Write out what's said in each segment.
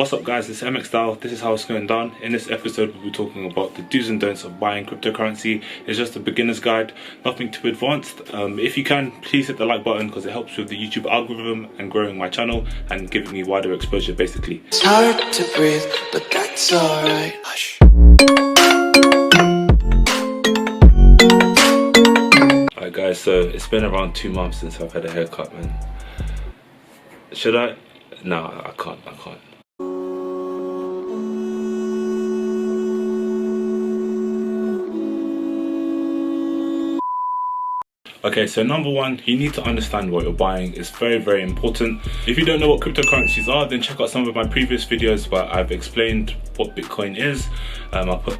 What's up guys, it's MX Style. This is how it's going down. In this episode we'll be talking about the do's and don'ts of buying cryptocurrency. It's just a beginner's guide, nothing too advanced. If you can, please hit the like button because it helps with the YouTube algorithm and growing my channel and giving me wider exposure basically. It's hard to breathe, but that's alright. Hush. Alright guys, so it's been around 2 months since I've had a haircut, man. Should I? No, I can't. Okay, so number one, you need to understand what you're buying. It's very important. If you don't know what cryptocurrencies are, then check out some of my previous videos where I've explained what Bitcoin is. I'll put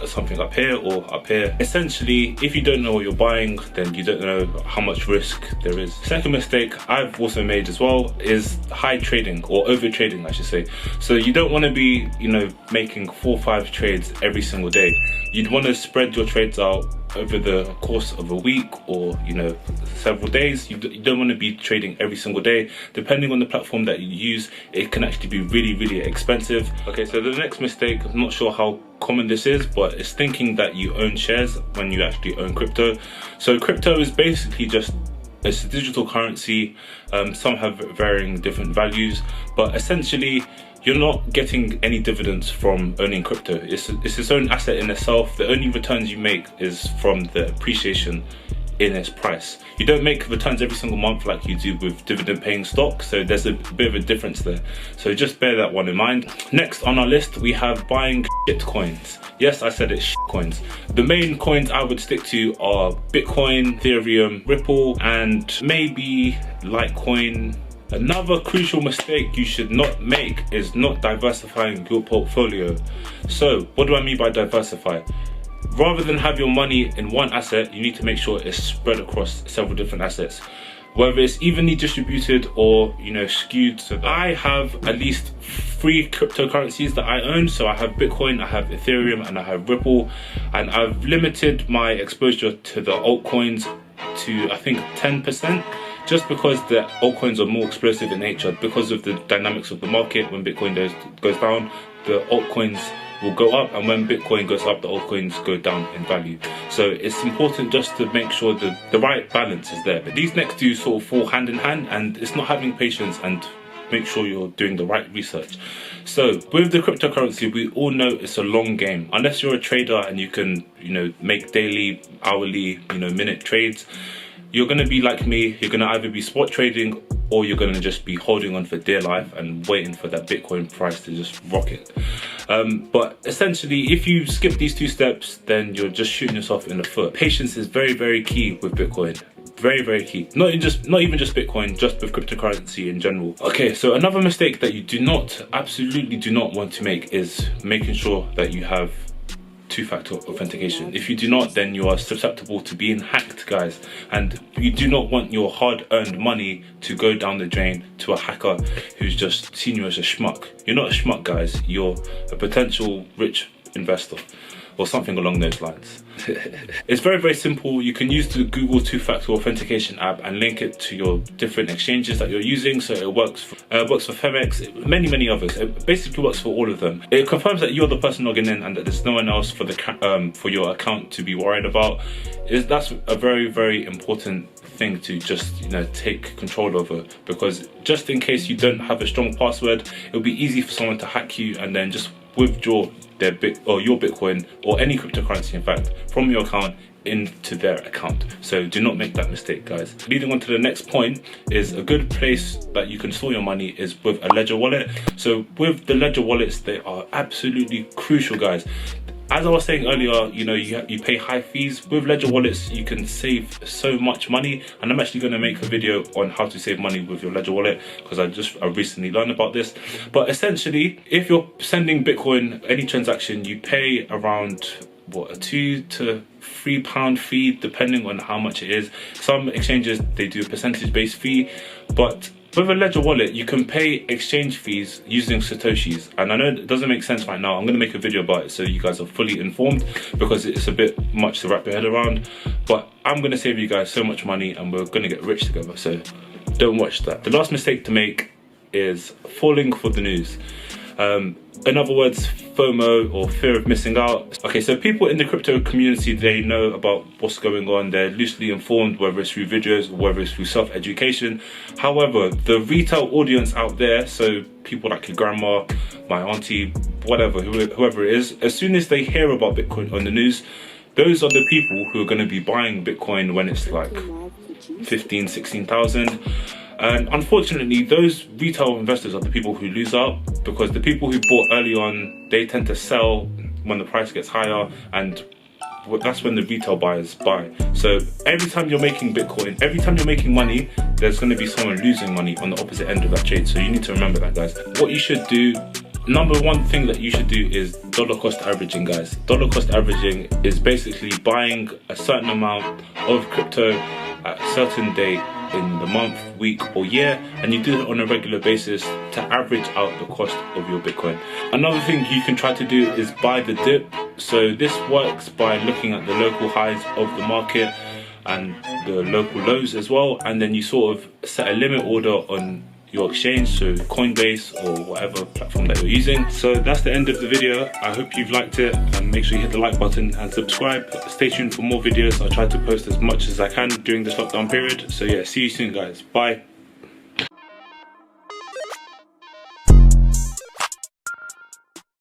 something up here or up here. Essentially, if you don't know what you're buying, then you don't know how much risk there is. Second mistake I've also made as well is high trading, or over trading I should say. So you don't want to be, making 4 or 5 trades every single day. You'd want to spread your trades out over the course of a week or several days. You don't want to be trading every single day. Depending on the platform that you use, it can actually be really expensive. Okay, so the next mistake, I'm not sure how common this is, but it's thinking that you own shares when you actually own crypto. So crypto is basically it's a digital currency. Some have varying different values, but essentially you're not getting any dividends from owning crypto. It's its own asset in itself. The only returns you make is from the appreciation in its price. You don't make returns every single month like you do with dividend paying stock, so there's a bit of a difference there. So just bear that one in mind. Next on our list, we have buying shit coins. Yes, I said it's shit coins. The main coins I would stick to are Bitcoin, Ethereum, Ripple, and maybe Litecoin. Another crucial mistake you should not make is not diversifying your portfolio. So what do I mean by diversify? Rather than have your money in one asset, you need to make sure it's spread across several different assets, whether it's evenly distributed or skewed. So I have at least 3 cryptocurrencies that I own. So I have Bitcoin, I have Ethereum, and I have Ripple, and I've limited my exposure to the altcoins to I think 10%, just because the altcoins are more explosive in nature because of the dynamics of the market. When Bitcoin goes down, the altcoins will go up, and when Bitcoin goes up, the altcoins go down in value. So it's important just to make sure that the right balance is there. But these next two sort of fall hand in hand, and it's not having patience and make sure you're doing the right research. So with the cryptocurrency, we all know it's a long game. Unless you're a trader and you can make daily, hourly, minute trades, you're going to be like me. You're going to either be spot trading or you're going to just be holding on for dear life and waiting for that Bitcoin price to just rocket. But essentially, if you skip these 2 steps, then you're just shooting yourself in the foot. Patience is very key with Bitcoin. Very key. Not even just Bitcoin, just with cryptocurrency in general. Okay, so another mistake that you absolutely do not want to make is making sure that you have 2-factor authentication. If you do not, then you are susceptible to being hacked, guys, and you do not want your hard-earned money to go down the drain to a hacker who's just seen you as a schmuck. You're not a schmuck, guys. You're a potential rich investor or something along those lines. It's very simple. You can use the Google 2-factor authentication app and link it to your different exchanges that you're using. So it works for Femex, many others. It basically works for all of them. It confirms that you're the person logging in and that there's no one else for your account to be worried about. That's a very important thing to just take control over, because just in case you don't have a strong password, it'll be easy for someone to hack you and then just withdraw your Bitcoin or any cryptocurrency in fact from your account into their account. So do not make that mistake, guys. Leading on to the next point, is a good place that you can store your money is with a ledger wallet. So with the ledger wallets, they are absolutely crucial, guys. As I was saying earlier, you pay high fees. With ledger wallets, you can save so much money, and I'm actually going to make a video on how to save money with your ledger wallet because I recently learned about this. But essentially, if you're sending Bitcoin, any transaction, you pay around a £2 to £3 fee depending on how much it is. Some exchanges, they do a percentage-based fee, but with a ledger wallet, you can pay exchange fees using Satoshis. And I know it doesn't make sense right now. I'm going to make a video about it so you guys are fully informed, because it's a bit much to wrap your head around. But I'm going to save you guys so much money and we're going to get rich together. So don't watch that. The last mistake to make is falling for the news. In other words, FOMO, or fear of missing out. Okay, so people in the crypto community, they know about what's going on. They're loosely informed, whether it's through videos or whether it's through self-education. However, the retail audience out there, so people like your grandma, my auntie, whatever, whoever it is, as soon as they hear about Bitcoin on the news, those are the people who are going to be buying Bitcoin when it's like 15, 16,000. And unfortunately, those retail investors are the people who lose out, because the people who bought early on, they tend to sell when the price gets higher, and that's when the retail buyers buy. So every time you're making Bitcoin, every time you're making money, there's going to be someone losing money on the opposite end of that trade. So you need to remember that, guys. What you should do, number one thing that you should do is dollar cost averaging, guys. Dollar cost averaging is basically buying a certain amount of crypto at a certain date in the month, week or year, and you do it on a regular basis to average out the cost of your Bitcoin. Another thing you can try to do is buy the dip. So this works by looking at the local highs of the market and the local lows as well, and then you sort of set a limit order on your exchange, so Coinbase or whatever platform that you're using. So that's the end of the video. I hope you've liked it, and make sure you hit the like button and subscribe. Stay tuned for more videos. I'll try to post as much as I can during this lockdown period. So yeah, see you soon, guys. Bye.